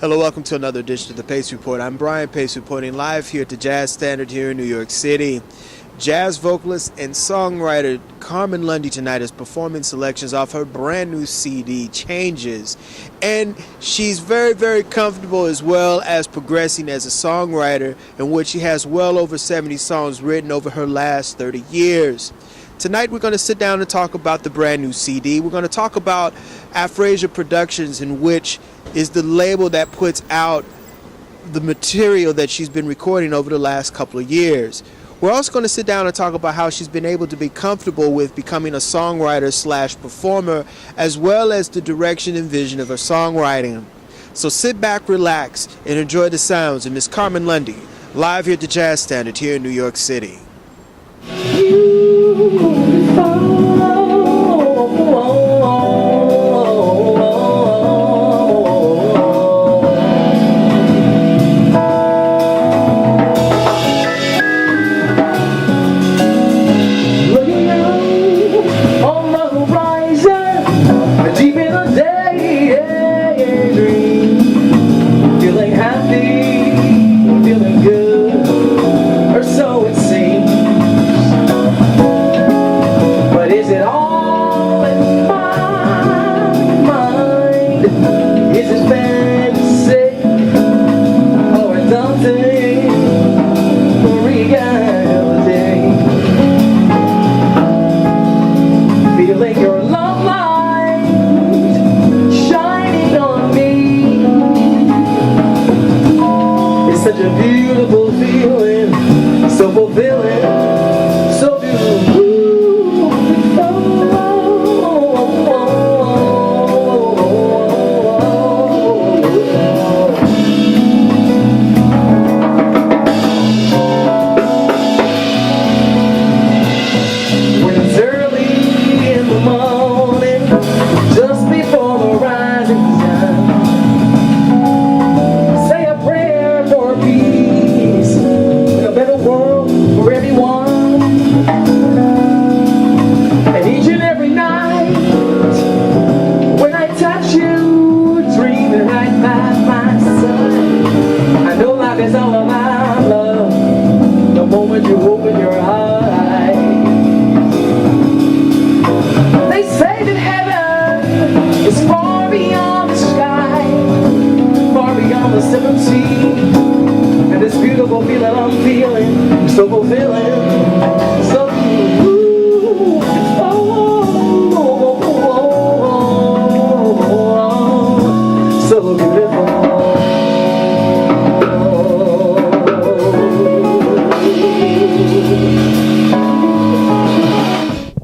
Hello, welcome to another edition of the Pace Report. I'm Brian Pace, reporting live here at the Jazz Standard here in New York City. Jazz vocalist and songwriter Carmen Lundy tonight is performing selections off her brand new CD, Changes. And she's very, very comfortable as well as progressing as a songwriter, in which she has well over 70 songs written over her last 30 years. Tonight we're going to sit down and talk about the brand new CD. We're going to talk about Afrasia Productions, in which is the label that puts out the material that she's been recording over the last couple of years. We're also going to sit down and talk about how she's been able to be comfortable with becoming a songwriter slash performer, as well as the direction and vision of her songwriting. So sit back, relax, and enjoy the sounds of Miss Carmen Lundy, live here at the Jazz Standard here in New York City.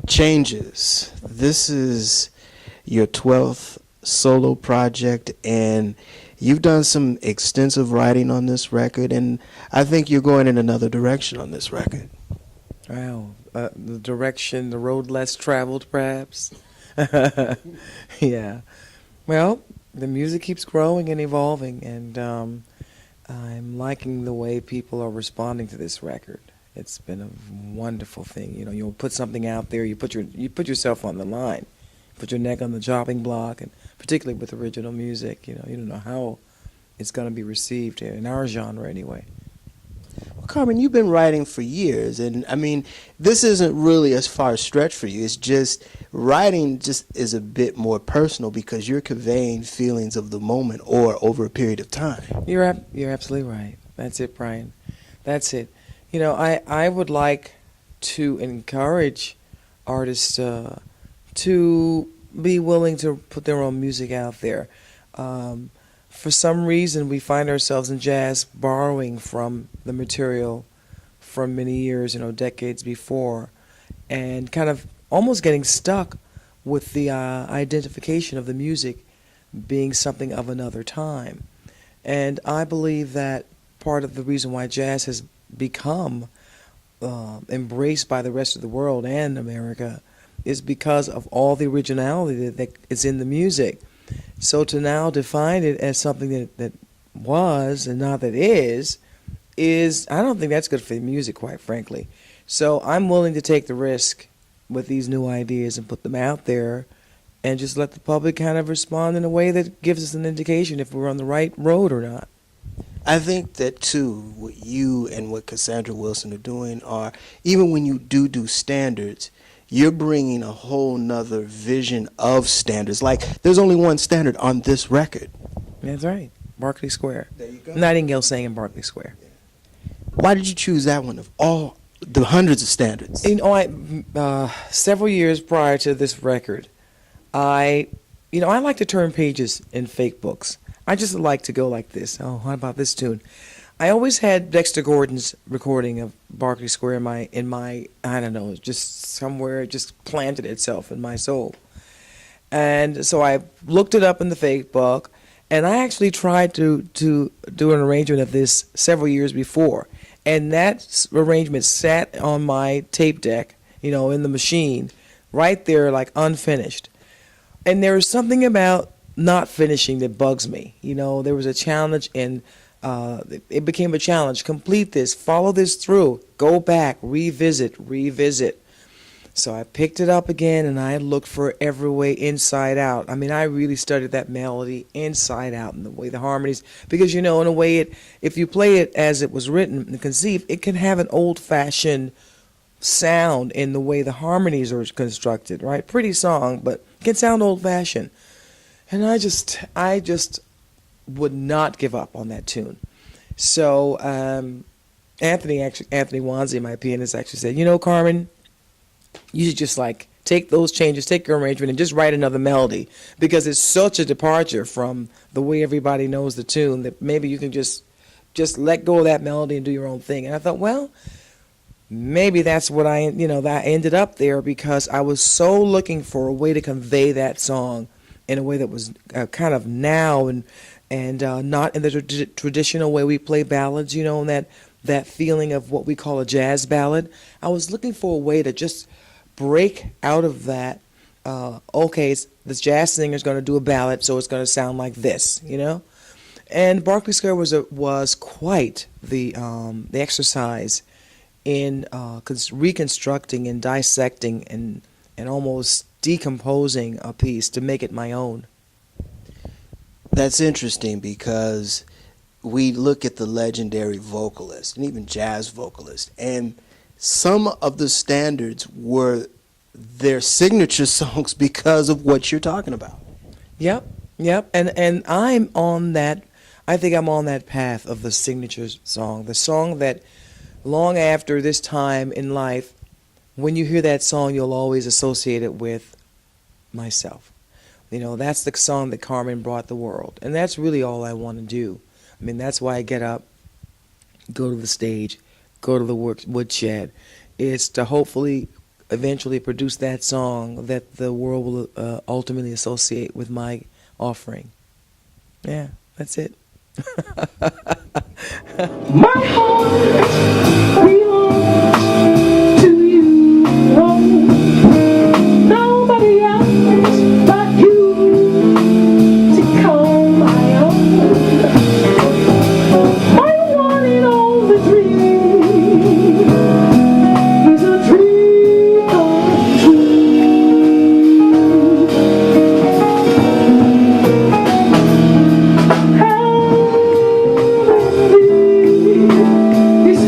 Changes. This is your 12th solo project, and you've done some extensive writing on this record, and I think you're going in another direction on this record. Wow. The direction, the road less traveled, perhaps. Yeah. Well, the music keeps growing and evolving, and I'm liking the way people are responding to this record. It's been a wonderful thing. You know, you'll put something out there, you put yourself on the line, put your neck on the chopping block, and particularly with original music, you don't know how it's going to be received here, in our genre anyway. Well, Carmen, you've been writing for years, and I mean, this isn't really as far a stretch for you. It's just writing just is a bit more personal because you're conveying feelings of the moment or over a period of time. You're absolutely right. That's it, Brian. That's it. You know, I would like to encourage artists to be willing to put their own music out there. For some reason, we find ourselves in jazz borrowing from the material from many years, decades before, and kind of almost getting stuck with the identification of the music being something of another time. And I believe that part of the reason why jazz has become embraced by the rest of the world and America is because of all the originality that is in the music. So to now define it as something that was and not that is, I don't think that's good for the music, quite frankly. So I'm willing to take the risk with these new ideas and put them out there and just let the public kind of respond in a way that gives us an indication if we're on the right road or not. I think that too, what you and what Cassandra Wilson are doing are, even when you do standards, you're bringing a whole nother vision of standards. Like, there's only one standard on this record. That's right. Berkeley Square. There you go. Nightingale sang in Berkeley Square. Why did you choose that one of all the hundreds of standards? You know, several years prior to this record, I like to turn pages in fake books. I just like to go like this. Oh, how about this tune? I always had Dexter Gordon's recording of Berkeley Square in my I don't know, just somewhere it just planted itself in my soul. And so I looked it up in the fake book, and I actually tried to do an arrangement of this several years before. And that arrangement sat on my tape deck, in the machine, right there, like unfinished. And there was something about not finishing that bugs me. There was a challenge, and it became a challenge. Complete this, follow this through, go back, revisit. So I picked it up again, and I looked for every way inside out. I mean, I really studied that melody inside out, and the way the harmonies, because in a way, if you play it as it was written and conceived, it can have an old-fashioned sound in the way the harmonies are constructed, right? Pretty song, but it can sound old-fashioned. And I just would not give up on that tune. So Anthony Wonsey, my pianist, actually said, Carmen, you should just take those changes, take your arrangement, and just write another melody, because it's such a departure from the way everybody knows the tune that maybe you can just let go of that melody and do your own thing. And I thought, well, maybe that's what that I ended up there, because I was so looking for a way to convey that song in a way that was kind of now and not in the traditional way we play ballads, and that feeling of what we call a jazz ballad. I was looking for a way to just break out of that. Okay, this jazz singer is going to do a ballad, so it's going to sound like this, And Berkeley Square was quite the exercise in reconstructing and dissecting and almost decomposing a piece to make it my own. That's interesting, because we look at the legendary Vocalist and even jazz Vocalist, and some of the standards were their signature songs because of what you're talking about. Yep. And I'm on that. I think I'm on that path of the signature song, the song that long after this time in life, when you hear that song, you'll always associate it with myself. That's the song that Carmen brought the world. And that's really all I want to do. I mean, that's why I get up, go to the stage, go to the woodshed. It's to hopefully eventually produce that song that the world will ultimately associate with my offering. Yeah, that's it. My heart belongs to you. Nobody else but you to call my own. My one and only dream is a dream come true. How this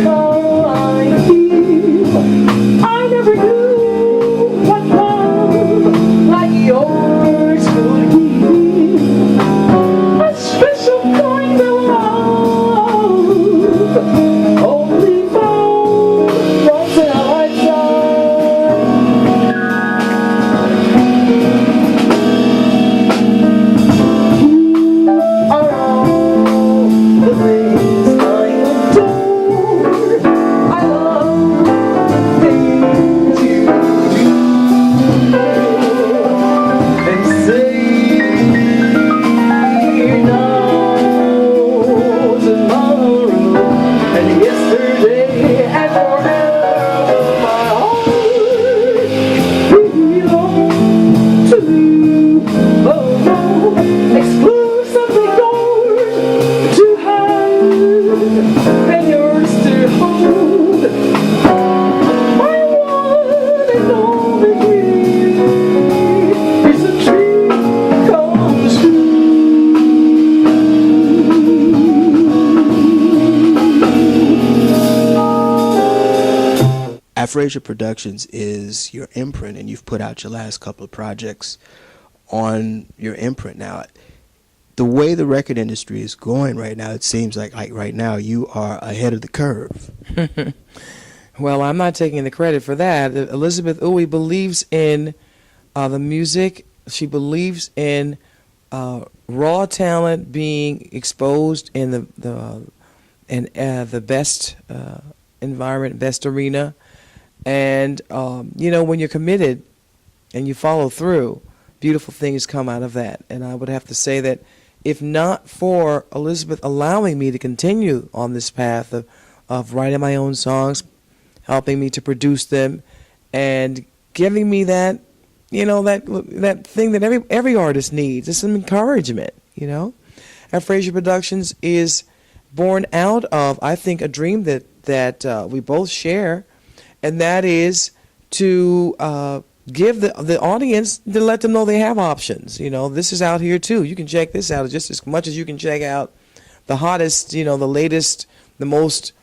Afrasia Productions is your imprint, and you've put out your last couple of projects on your imprint. Now, the way the record industry is going right now, it seems like right now you are ahead of the curve. Well, I'm not taking the credit for that. Elizabeth Uwe believes in the music. She believes in raw talent being exposed in the best environment, best arena. And, when you're committed and you follow through, beautiful things come out of that. And I would have to say that if not for Elizabeth allowing me to continue on this path of writing my own songs, helping me to produce them, and giving me that, that thing that every artist needs, is some encouragement, Afrasia Productions is born out of, I think, a dream that we both share, and that is to give the audience, to let them know they have options. This is out here too. You can check this out just as much as you can check out the hottest, the latest, the most,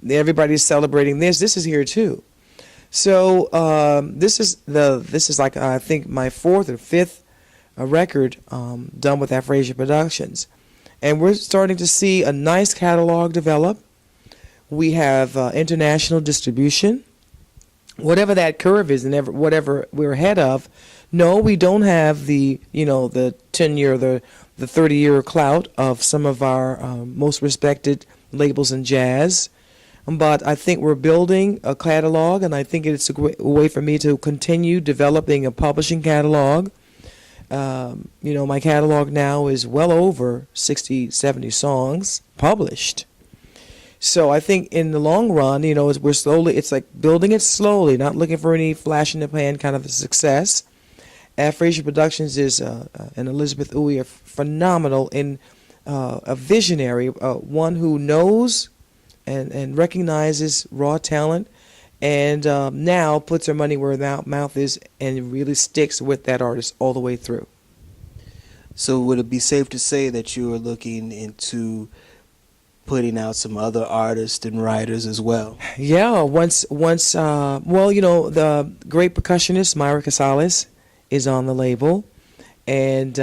everybody's celebrating this. This is here too. So this is like, I think, my fourth or fifth record done with Afrasia Productions. And we're starting to see a nice catalog develop. We have international distribution. Whatever that curve is and whatever we're ahead of, no, we don't have the 10-year, the 30-year clout of some of our most respected labels in jazz. But I think we're building a catalog, and I think it's a way for me to continue developing a publishing catalog. My catalog now is well over 60, 70 songs published. So I think in the long run, it's like building it slowly, not looking for any flash in the pan kind of a success. Afrasia Productions is, and Elizabeth Uwe are phenomenal a visionary, one who knows and recognizes raw talent, and now puts her money where her mouth is and really sticks with that artist all the way through. So would it be safe to say that you are looking into putting out some other artists and writers as well? Yeah, the great percussionist Myra Casales is on the label, and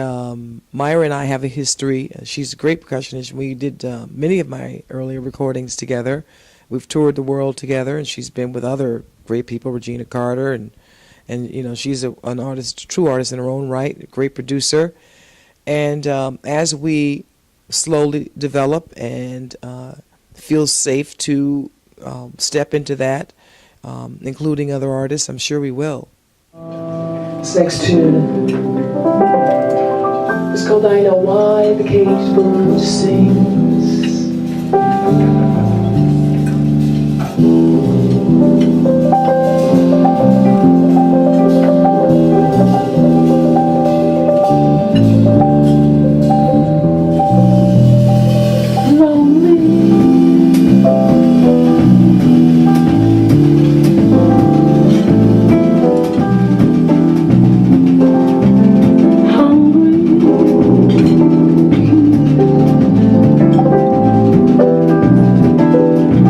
Myra and I have a history. She's a great percussionist. We did many of my earlier recordings together. We've toured the world together, and she's been with other great people, Regina Carter, and she's an artist, a true artist in her own right, a great producer. And as we slowly develop and feel safe to step into that, including other artists, I'm sure we will. This next tune is called I Know Why the Caged Bird Sings.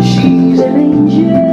She's an angel.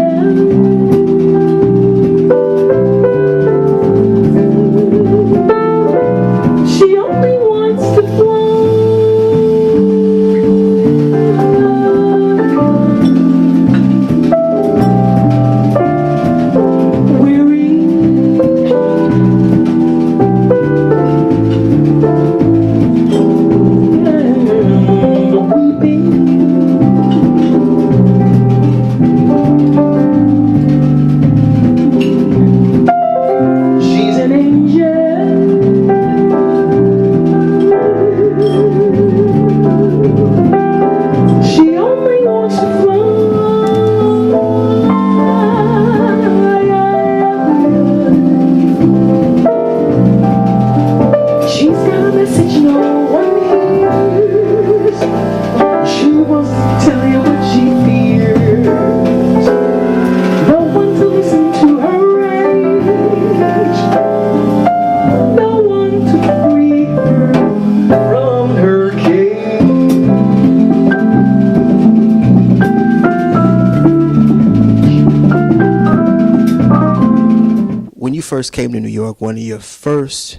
first came to New York, one of your first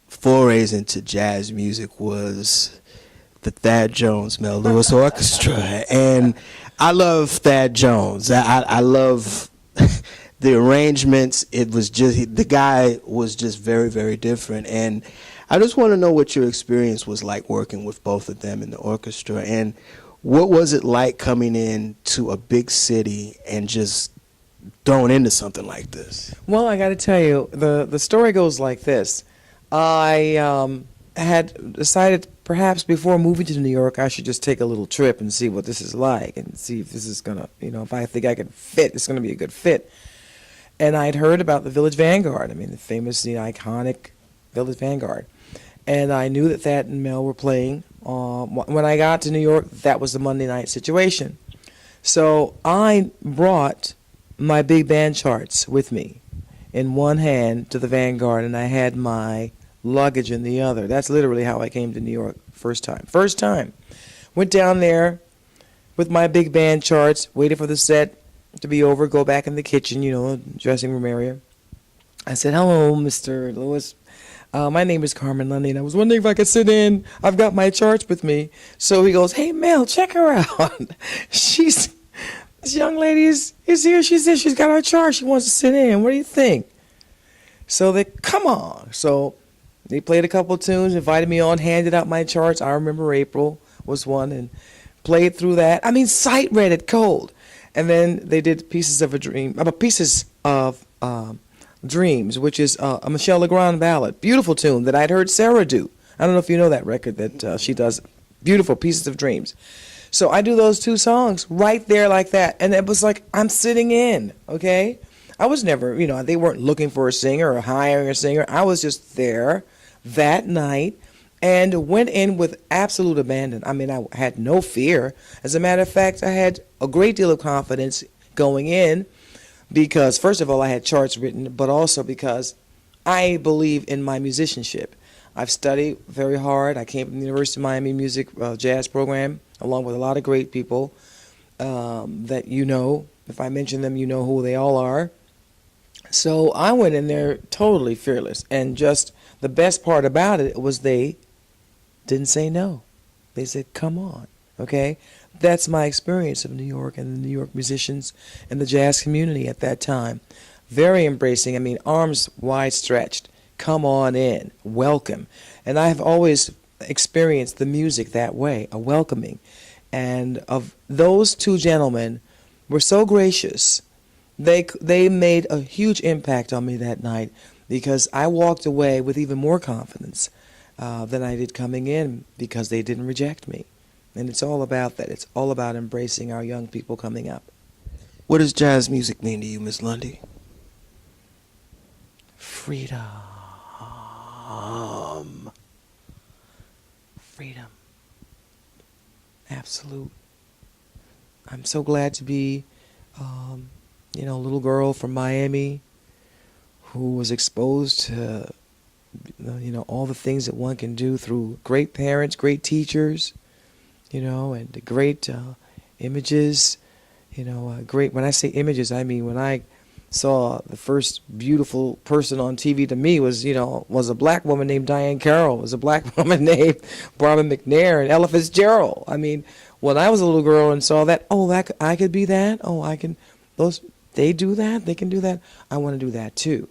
forays into jazz music was the Thad Jones Mel Lewis Orchestra. And I love Thad Jones. I love the arrangements. It was just, the guy was just very, very different. And I just want to know what your experience was like working with both of them in the orchestra. And what was it like coming in to a big city and just thrown into something like this? Well, I got to tell you, the story goes like this. I had decided perhaps before moving to New York, I should just take a little trip and see what this is like and see if this is going to, if I think I can fit, it's going to be a good fit. And I'd heard about the Village Vanguard, the famous, iconic Village Vanguard. And I knew that Thad and Mel were playing. When I got to New York, that was the Monday night situation. So I brought my big band charts with me in one hand to the Vanguard, and I had my luggage in the other. That's literally how I came to New York first time. Went down there with my big band charts, waited for the set to be over, go back in the kitchen, dressing room area. I said, "Hello, Mr. Lewis. My name is Carmen Lundy, and I was wondering if I could sit in. I've got my charts with me." So he goes, "Hey, Mel, check her out. This young lady is here. She's there. She's got her chart. She wants to sit in. What do you think?" So they, come on. So they played a couple of tunes, invited me on, handed out my charts. I remember April was one, and played through that. Sight read it cold. And then they did Pieces of Dreams, which is a Michel Legrand ballad. Beautiful tune that I'd heard Sarah do. I don't know if you know that record that she does. Beautiful Pieces of Dreams. So I do those two songs right there like that. And it was like I'm sitting in, okay? I was never, they weren't looking for a singer or hiring a singer. I was just there that night and went in with absolute abandon. I had no fear. As a matter of fact, I had a great deal of confidence going in because, first of all, I had charts written, but also because I believe in my musicianship. I've studied very hard. I came from the University of Miami Music Jazz program, along with a lot of great people that if I mention them, you know who they all are. So I went in there totally fearless, and just the best part about it was they didn't say no. They said, "Come on," okay? That's my experience of New York and the New York musicians and the jazz community at that time. Very embracing. Arms wide stretched. Come on in. Welcome. And I have always experienced the music that way, a welcoming. And of those two gentlemen were so gracious. They made a huge impact on me that night because I walked away with even more confidence than I did coming in because they didn't reject me. And it's all about that. It's all about embracing our young people coming up. What does jazz music mean to you, Miss Lundy? Freedom. Freedom. Absolute. I'm so glad to be, a little girl from Miami who was exposed to, all the things that one can do through great parents, great teachers, and the great images, great. When I say images, I mean when I saw the first beautiful person on TV to me was a black woman named Diane Carroll, was a black woman named Barbara McNair and Ella Fitzgerald. When I was a little girl and saw that, I could be that. They do that, they can do that. I want to do that too,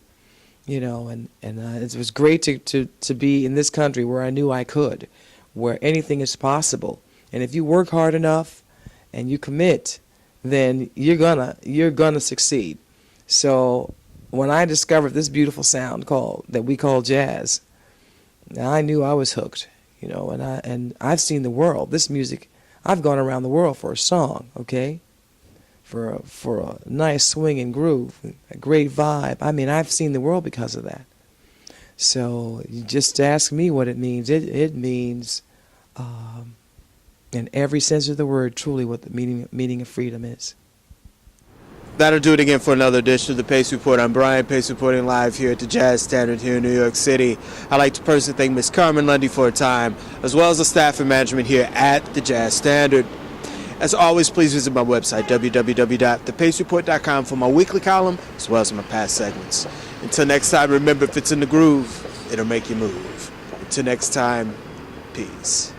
and it was great to be in this country where I knew I could, where anything is possible. And if you work hard enough and you commit, then you're gonna succeed. So when I discovered this beautiful sound that we call jazz, I knew I was hooked, and I've seen the world. This music, I've gone around the world for a song, okay? For a nice swing and groove, a great vibe. I've seen the world because of that. So you just ask me what it means. It means, in every sense of the word, truly what the meaning of freedom is. That'll do it again for another edition of the Pace Report. I'm Brian Pace, reporting live here at the Jazz Standard here in New York City. I'd like to personally thank Miss Carmen Lundy for her time, as well as the staff and management here at the Jazz Standard. As always, please visit my website, www.thepacereport.com, for my weekly column, as well as my past segments. Until next time, remember, if it's in the groove, it'll make you move. Until next time, peace.